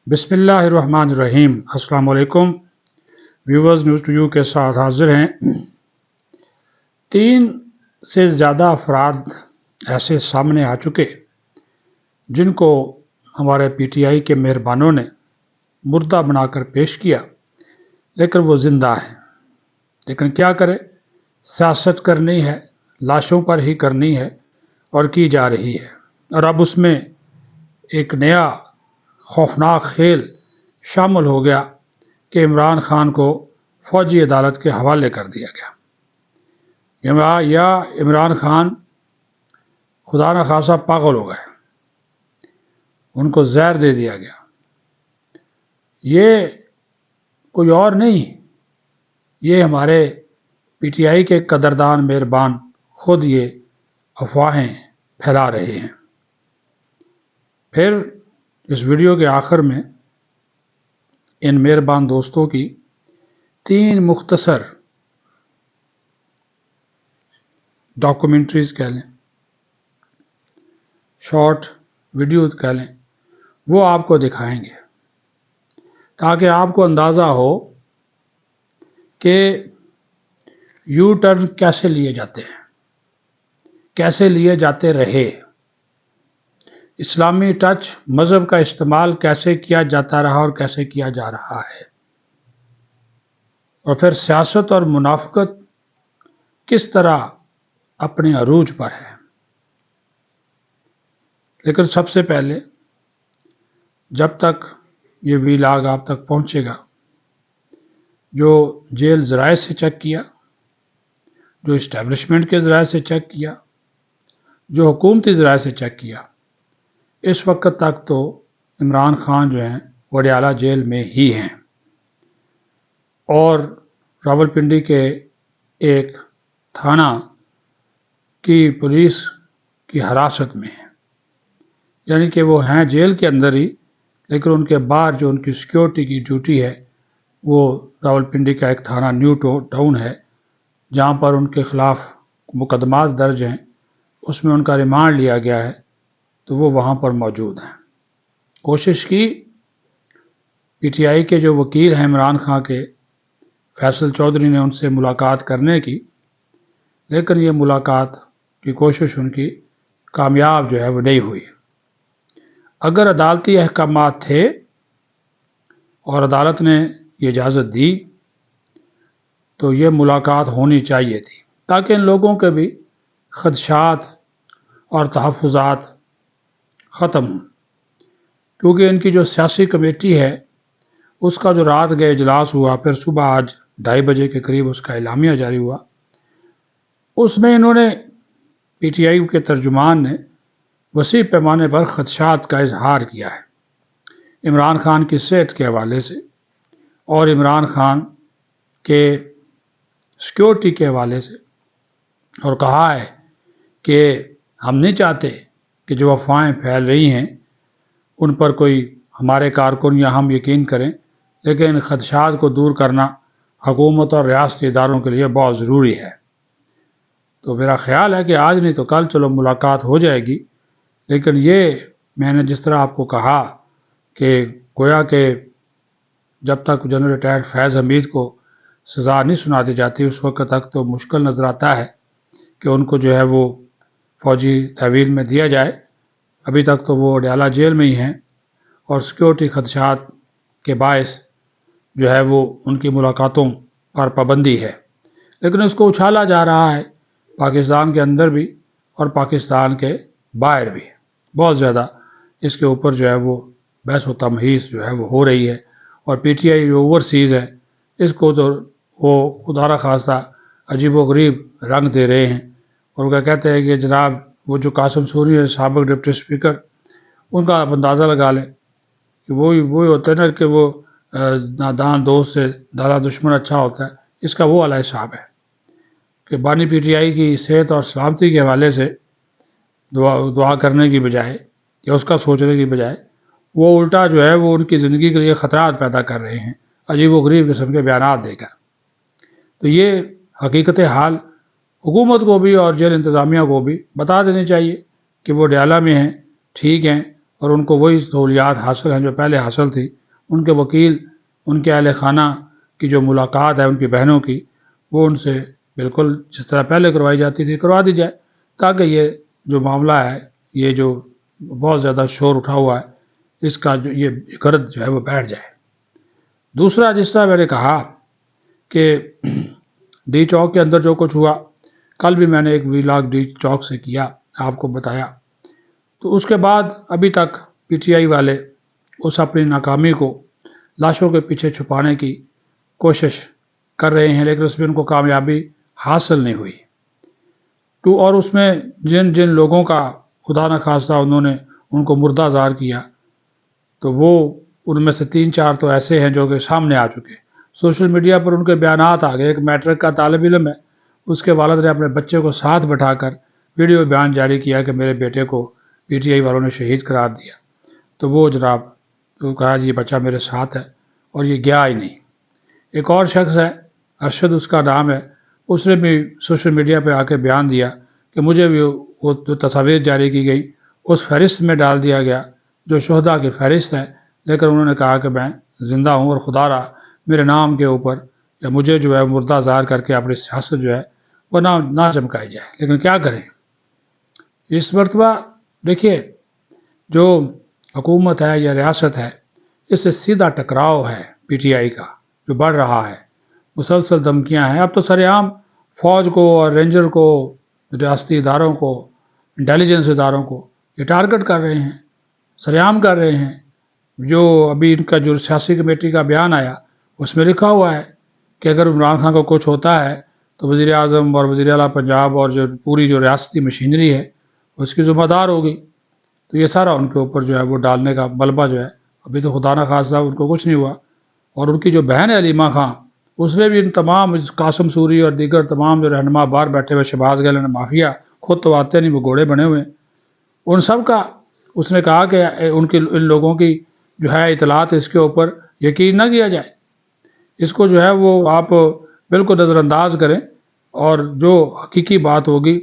بسم اللہ الرحمن الرحیم۔ السلام علیکم ویورز، نیوز ٹو یو کے ساتھ حاضر ہیں۔ 3 سے زیادہ افراد ایسے سامنے آ چکے جن کو ہمارے پی ٹی آئی کے مہربانوں نے مردہ بنا کر پیش کیا، لیکن وہ زندہ ہیں۔ لیکن کیا کرے، سیاست کرنی ہے، لاشوں پر ہی کرنی ہے اور کی جا رہی ہے۔ اور اب اس میں ایک نیا خوفناک کھیل شامل ہو گیا کہ عمران خان کو فوجی عدالت کے حوالے کر دیا گیا، یا عمران خان خدا نخواستہ پاگل ہو گئے، ان کو زہر دے دیا گیا۔ یہ کوئی اور نہیں، یہ ہمارے پی ٹی آئی کے قدردان مہربان خود یہ افواہیں پھیلا رہے ہیں۔ پھر اس ویڈیو کے آخر میں ان مہربان دوستوں کی 3 مختصر ڈاکومنٹریز کہہ لیں، شارٹ ویڈیوز کہہ لیں، وہ آپ کو دکھائیں گے تاکہ آپ کو اندازہ ہو کہ یو ٹرن کیسے لیے جاتے ہیں، کیسے لیے جاتے رہے، اسلامی ٹچ مذہب کا استعمال کیسے کیا جاتا رہا اور کیسے کیا جا رہا ہے، اور پھر سیاست اور منافقت کس طرح اپنے عروج پر ہے۔ لیکن سب سے پہلے، جب تک یہ ویلاگ آپ تک پہنچے گا، جو جیل ذرائع سے چیک کیا، جو اسٹیبلشمنٹ کے ذرائع سے چیک کیا، جو حکومتی ذرائع سے چیک کیا، اس وقت تک تو عمران خان جو ہیں وڈیالہ جیل میں ہی ہیں اور راولپنڈی کے ایک تھانہ کی پولیس کی حراست میں ہیں، یعنی کہ وہ ہیں جیل کے اندر ہی، لیکن ان کے باہر جو ان کی سیکیورٹی کی ڈیوٹی ہے وہ راولپنڈی کا ایک تھانہ نیو ٹاؤن ہے، جہاں پر ان کے خلاف مقدمات درج ہیں، اس میں ان کا ریمانڈ لیا گیا ہے، تو وہ وہاں پر موجود ہیں۔ کوشش کی پی ٹی آئی کے جو وکیل ہیں عمران خان کے، فیصل چودھری نے ان سے ملاقات کرنے کی، لیکن یہ ملاقات کی کوشش ان کی کامیاب جو ہے وہ نہیں ہوئی۔ اگر عدالتی احکامات تھے اور عدالت نے یہ اجازت دی تو یہ ملاقات ہونی چاہیے تھی، تاکہ ان لوگوں کے بھی خدشات اور تحفظات ختم ہوں، کیونکہ ان کی جو سیاسی کمیٹی ہے اس کا جو رات گئے اجلاس ہوا، پھر صبح آج 2:30 بجے کے قریب اس کا اعلامیہ جاری ہوا، اس میں انہوں نے پی ٹی آئی کے ترجمان نے وسیع پیمانے پر خدشات کا اظہار کیا ہے عمران خان کی صحت کے حوالے سے اور عمران خان کے سیکیورٹی کے حوالے سے، اور کہا ہے کہ ہم نہیں چاہتے کہ جو افواہیں پھیل رہی ہیں ان پر کوئی ہمارے کارکن یا ہم یقین کریں، لیکن ان خدشات کو دور کرنا حکومت اور ریاستی اداروں کے لیے بہت ضروری ہے۔ تو میرا خیال ہے کہ آج نہیں تو کل چلو ملاقات ہو جائے گی، لیکن یہ میں نے جس طرح آپ کو کہا کہ گویا کہ جب تک جنرل ریٹائرڈ فیض حمید کو سزا نہیں سنا دی جاتی اس وقت تک تو مشکل نظر آتا ہے کہ ان کو جو ہے وہ فوجی تحویل میں دیا جائے۔ ابھی تک تو وہ وڈیالہ جیل میں ہی ہیں اور سیکیورٹی خدشات کے باعث جو ہے وہ ان کی ملاقاتوں پر پابندی ہے، لیکن اس کو اچھالا جا رہا ہے پاکستان کے اندر بھی اور پاکستان کے باہر بھی، بہت زیادہ اس کے اوپر جو ہے وہ بحث و تمہیز جو ہے وہ ہو رہی ہے، اور پی ٹی آئی جو اوورسیز ہے اس کو تو وہ خدا نخواستہ عجیب و غریب رنگ دے رہے ہیں، اور وہ کہتے ہیں کہ جناب وہ جو قاسم سوری ہے سابق ڈپٹی اسپیکر، ان کا آپ اندازہ لگا لیں کہ وہی ہوتا ہے نا کہ وہ نادان دوست سے دادا دشمن اچھا ہوتا ہے، اس کا وہ والا حساب ہے کہ بانی پی ٹی آئی کی صحت اور سلامتی کے حوالے سے دعا کرنے کی بجائے یا اس کا سوچنے کی بجائے وہ الٹا جو ہے وہ ان کی زندگی کے لیے خطرات پیدا کر رہے ہیں عجیب و غریب قسم کے بیانات دے کر۔ تو یہ حقیقت حال حکومت کو بھی اور جیل انتظامیہ کو بھی بتا دینی چاہیے کہ وہ وڈیالہ میں ہیں، ٹھیک ہیں، اور ان کو وہی سہولیات حاصل ہیں جو پہلے حاصل تھی، ان کے وکیل، ان کے اہل خانہ کی جو ملاقات ہے ان کی بہنوں کی، وہ ان سے بالکل جس طرح پہلے کروائی جاتی تھی کروا دی جائے، تاکہ یہ جو معاملہ ہے، یہ جو بہت زیادہ شور اٹھا ہوا ہے، اس کا جو یہ غرض جو ہے وہ بیٹھ جائے۔ دوسرا، جس طرح میں نے کہا کہ ڈی چوک کے اندر جو کچھ ہوا، کل بھی میں نے ایک ویلاگ ڈی چوک سے کیا، آپ کو بتایا، تو اس کے بعد ابھی تک پی ٹی آئی والے اس اپنی ناکامی کو لاشوں کے پیچھے چھپانے کی کوشش کر رہے ہیں، لیکن اس میں ان کو کامیابی حاصل نہیں ہوئی۔ اور اس میں جن جن لوگوں کا خدا نخواستہ انہوں نے ان کو مردہ زار کیا، تو وہ ان میں سے 3-4 تو ایسے ہیں جو کہ سامنے آ چکے۔ سوشل میڈیا پر ان کے بیانات آ گئے۔ ایک میٹرک کا طالب علم ہے، اس کے والد نے اپنے بچے کو ساتھ بٹھا کر ویڈیو بیان جاری کیا کہ میرے بیٹے کو پی ٹی آئی والوں نے شہید قرار دیا، تو وہ جناب تو کہا جی بچہ میرے ساتھ ہے، اور یہ گیا ہی نہیں۔ ایک اور شخص ہے، ارشد اس کا نام ہے، اس نے بھی سوشل میڈیا پہ آ کے بیان دیا کہ مجھے بھی وہ جو تصاویر جاری کی گئی اس فہرست میں ڈال دیا گیا جو شہداء کی فہرست ہے، لیکن انہوں نے کہا کہ میں زندہ ہوں اور خدا را میرے نام کے اوپر یا مجھے جو ہے مردہ زار کر کے اپنی سیاست جو ہے وہ نہ چمکائی جائے۔ لیکن کیا کریں، اس مرتبہ دیکھیے جو حکومت ہے یا ریاست ہے، اس سے سیدھا ٹکراؤ ہے پی ٹی آئی کا جو بڑھ رہا ہے، مسلسل دھمکیاں ہیں۔ اب تو سر عام فوج کو اور رینجر کو، ریاستی اداروں کو، انٹیلیجنس اداروں کو یہ ٹارگٹ کر رہے ہیں، سریعام کر رہے ہیں۔ جو ابھی ان کا جو سیاسی کمیٹی کا بیان آیا اس میں لکھا ہوا ہے کہ اگر عمران خان کو کچھ ہوتا ہے تو وزیر اعظم اور وزیر اعلیٰ پنجاب اور جو پوری جو ریاستی مشینری ہے اس کی ذمہ دار ہوگی۔ تو یہ سارا ان کے اوپر جو ہے وہ ڈالنے کا ملبہ جو ہے، ابھی تو خدا نخواستہ ان کو کچھ نہیں ہوا۔ اور ان کی جو بہن ہے علیمہ خان، اس نے بھی ان تمام قاسم سوری اور دیگر تمام جو رہنما باہر بیٹھے ہوئے شہباز گیلان مافیا، خود تو آتے نہیں، وہ گھوڑے بنے ہوئے ہیں، ان سب کا اس نے کہا کہ ان لوگوں کی جو ہے اطلاعات اس کے اوپر یقین نہ کیا جائے، اس کو جو ہے وہ آپ بالکل نظر انداز کریں، اور جو حقیقی بات ہوگی،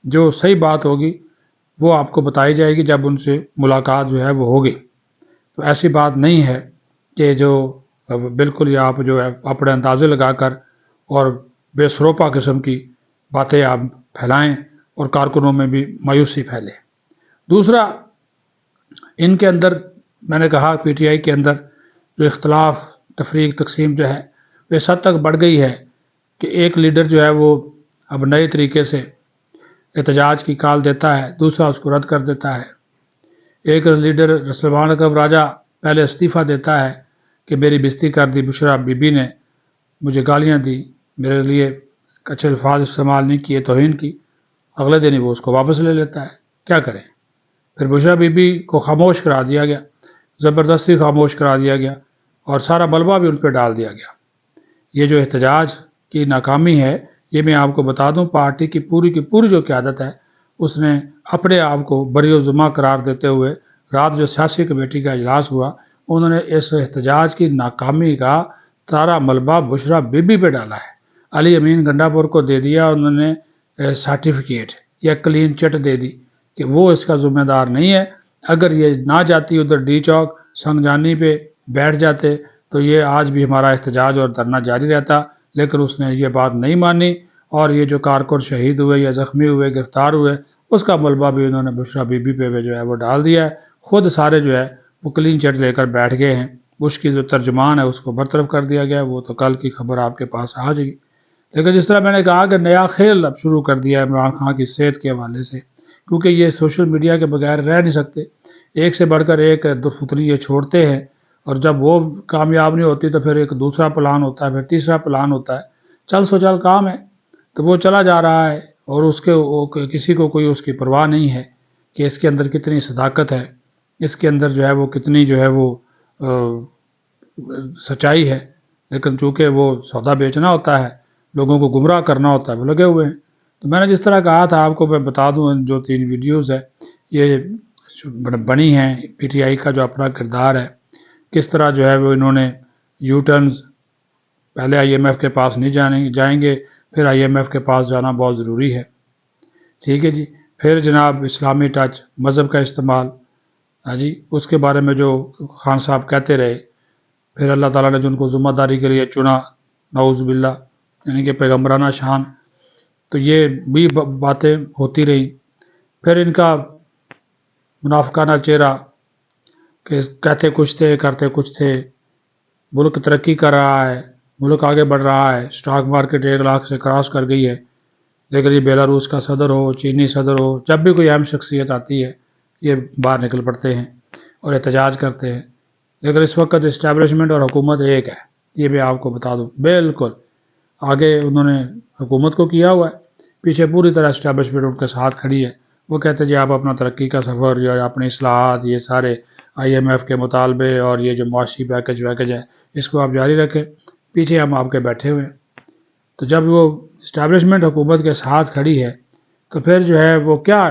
جو صحیح بات ہوگی، وہ آپ کو بتائی جائے گی جب ان سے ملاقات جو ہے وہ ہوگی۔ تو ایسی بات نہیں ہے کہ جو بالکل یہ آپ جو ہے اپنے اندازے لگا کر اور بے سروپا قسم کی باتیں آپ پھیلائیں اور کارکنوں میں بھی مایوسی پھیلے۔ دوسرا، ان کے اندر میں نے کہا پی ٹی آئی کے اندر جو اختلاف، تفریق، تقسیم جو ہے وہ اس حد تک بڑھ گئی ہے کہ ایک لیڈر جو ہے وہ اب نئے طریقے سے احتجاج کی کال دیتا ہے، دوسرا اس کو رد کر دیتا ہے۔ ایک لیڈر سلمان اکرم راجہ پہلے استعفیٰ دیتا ہے کہ میری بےزتی کر دی، بشرا بی بی نے مجھے گالیاں دی، میرے لیے اچھے الفاظ استعمال نہیں کیے، توہین کی، اگلے دن ہی وہ اس کو واپس لے لیتا ہے۔ کیا کریں؟ پھر بشرا بی بی کو خاموش کرا دیا گیا، زبردستی خاموش کرا دیا گیا، اور سارا ملبہ بھی ان پہ ڈال دیا گیا۔ یہ جو احتجاج کی ناکامی ہے، یہ میں آپ کو بتا دوں پارٹی کی پوری جو قیادت ہے اس نے اپنے آپ کو بری و ذمہ قرار دیتے ہوئے رات جو سیاسی کمیٹی کا اجلاس ہوا، انہوں نے اس احتجاج کی ناکامی کا سارا ملبہ بشرا بی بی پہ ڈالا ہے۔ علی امین گنڈاپور کو دے دیا انہوں نے سرٹیفکیٹ یا کلین چٹ دے دی کہ وہ اس کا ذمہ دار نہیں ہے۔ اگر یہ نہ جاتی ادھر ڈی چوک سنگجانی پہ بیٹھ جاتے تو یہ آج بھی ہمارا احتجاج اور دھرنا جاری رہتا، لیکن اس نے یہ بات نہیں مانی، اور یہ جو کارکن شہید ہوئے یا زخمی ہوئے، گرفتار ہوئے، اس کا ملبہ بھی انہوں نے بشرا بی بی پہ جو ہے وہ ڈال دیا ہے۔ خود سارے جو ہے وہ کلین چٹ لے کر بیٹھ گئے ہیں۔ بش کی جو ترجمان ہے اس کو برطرف کر دیا گیا، وہ تو کل کی خبر آپ کے پاس آ جائے گی۔ لیکن جس طرح میں نے کہا کہ نیا کھیل اب شروع کر دیا ہے عمران خان کی صحت کے حوالے سے، کیونکہ یہ سوشل میڈیا کے بغیر رہ نہیں سکتے، ایک سے بڑھ کر ایک درفتری یہ چھوڑتے ہیں، اور جب وہ کامیاب نہیں ہوتی تو پھر ایک دوسرا پلان ہوتا ہے، پھر تیسرا پلان ہوتا ہے، چل سو چل کام ہے، تو وہ چلا جا رہا ہے، اور اس کے کسی کو کوئی اس کی پرواہ نہیں ہے کہ اس کے اندر کتنی صداقت ہے، اس کے اندر جو ہے وہ کتنی جو ہے وہ سچائی ہے۔ لیکن چونکہ وہ سودا بیچنا ہوتا ہے، لوگوں کو گمراہ کرنا ہوتا ہے، وہ لگے ہوئے ہیں۔ تو میں نے جس طرح کہا تھا آپ کو میں بتا دوں، جو 3 ویڈیوز ہے یہ بنی ہیں پی ٹی آئی کا جو اپنا کردار ہے، کس طرح جو ہے وہ انہوں نے یو ٹرنز، پہلے آئی ایم ایف کے پاس نہیں جائیں گے، پھر آئی ایم ایف کے پاس جانا بہت ضروری ہے، ٹھیک ہے جی۔ پھر جناب اسلامی ٹچ، مذہب کا استعمال، ہاں جی، اس کے بارے میں جو خان صاحب کہتے رہے پھر اللہ تعالیٰ نے جو ان کو ذمہ داری کے لیے چنا، نعوذ باللہ، یعنی کہ پیغمبرانہ شان، تو یہ بھی باتیں ہوتی رہیں۔ پھر ان کا منافقانہ چہرہ کہ کہتے کچھ تھے کرتے کچھ تھے، ملک ترقی کر رہا ہے، ملک آگے بڑھ رہا ہے، اسٹاک مارکیٹ 1 لاکھ سے کراس کر گئی ہے، لیکن یہ بیلاروس کا صدر ہو، چینی صدر ہو، جب بھی کوئی اہم شخصیت آتی ہے یہ باہر نکل پڑتے ہیں اور احتجاج کرتے ہیں۔ لیکن اس وقت اسٹیبلشمنٹ اور حکومت ایک ہے، یہ میں آپ کو بتا دوں، بالکل آگے انہوں نے حکومت کو کیا ہوا ہے، پیچھے پوری طرح اسٹیبلشمنٹ ان کے ساتھ کھڑی ہے۔ وہ کہتے ہیں جی آپ اپنا ترقی کا سفر یا اپنی اصلاحات، یہ سارے IMF کے مطالبے اور یہ جو معاشی پیکج ہے اس کو آپ جاری رکھیں، پیچھے ہم آپ کے بیٹھے ہوئے ہیں۔ تو جب وہ اسٹیبلشمنٹ حکومت کے ساتھ کھڑی ہے تو پھر جو ہے وہ کیا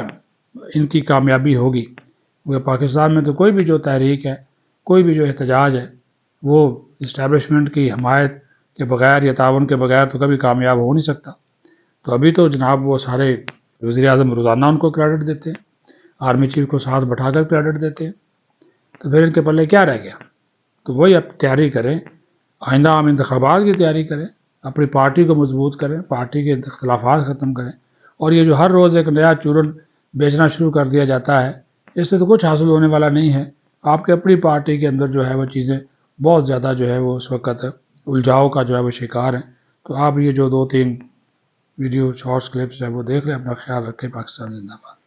ان کی کامیابی ہوگی؟ وہ پاکستان میں تو کوئی بھی جو تحریک ہے، کوئی بھی جو احتجاج ہے، وہ اسٹیبلشمنٹ کی حمایت کے بغیر یا تعاون کے بغیر تو کبھی کامیاب ہو نہیں سکتا۔ تو ابھی تو جناب وہ سارے وزیر اعظم روزانہ ان کو کریڈٹ دیتے ہیں، آرمی چیف کو ساتھ بٹھا کر کریڈٹ دیتے ہیں، تو پھر ان کے پلے کیا رہ گیا؟ تو وہی اب تیاری کریں، آئندہ عام انتخابات کی تیاری کریں، اپنی پارٹی کو مضبوط کریں، پارٹی کے اختلافات ختم کریں، اور یہ جو ہر روز ایک نیا چورن بیچنا شروع کر دیا جاتا ہے، اس سے تو کچھ حاصل ہونے والا نہیں ہے۔ آپ کے اپنی پارٹی کے اندر جو ہے وہ چیزیں بہت زیادہ جو ہے وہ اس وقت الجھاؤ کا جو ہے وہ شکار ہیں۔ تو آپ یہ جو 2-3 ویڈیو شارٹس کلپس ہیں وہ دیکھ لیں، اپنا خیال رکھیں۔ پاکستان زندہ باد۔